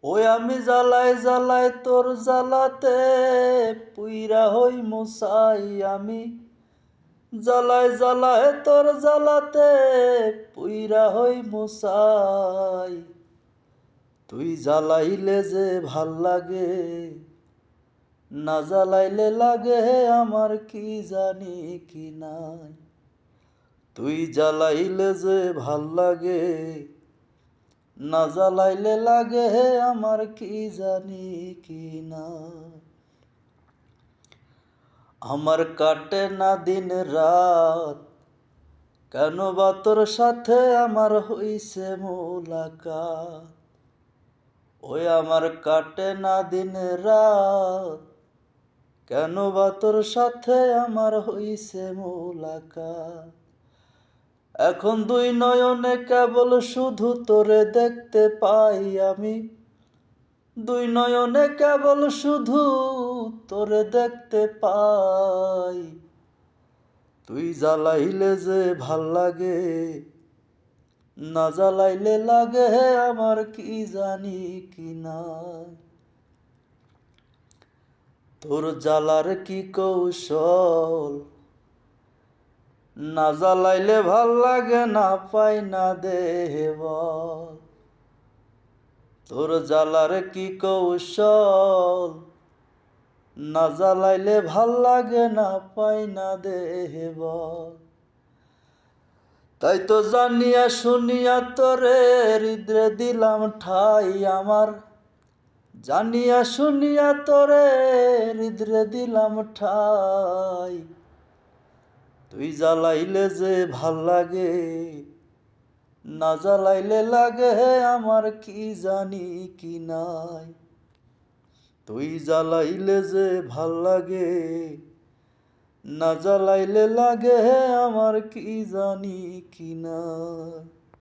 ওই আমি জ্বালায় জ্বালায় তোর জ্বালাতে পুইরা হই মুসাই আমি জ্বালায় জ্বালায় তোর জ্বালাতে পুইরা হই মুসাই তুই জ্বালাইলে যে ভাল লাগে না জ্বালাইলে লাগে আমার কি জানি কি নাই তুই জ্বালাইলে যে ভাল লাগে না জ্বালাইলে লাগে আমার কি জানি কি না আমার কাটে না দিন রাত কেন বা তোর সাথে আমার হইছে মোলাকাত ওই আমার কাটে না দিন রাত কেন বা তোর সাথে আমার হইছে মোলাকাত এখন দুই নয়নে কেবল শুধু তোরে দেখতে পাই আমি দুই নয়নে কেবল শুধু তোরে দেখতে পাই তুই জ্বালাইলে যে ভাল লাগে না জ্বালাইলে লাগে আমার কি জানি কি নাই তোর জ্বালার কি কৌশল না জ্বালাইলে ভাল লাগে না পাই না দেহে বল তোর জ্বালার কি কৌশল না জ্বালাইলে ভাল লাগে না পাই না দেহে বল তাই তো জানিয়া শুনিয়া তোরে হৃদয়ে দিলাম ঠাই আমার জানিয়া শুনিয়া তোরে হৃদয়ে দিলাম ঠাই তুই জ্বালাইলে যে ভাল লাগে না জ্বালাইলে লাগে আমার কি জানি কি নাই তুই জ্বালাইলে যে ভাল লাগে না জ্বালাইলে লাগে আমার কি জানি কি নাই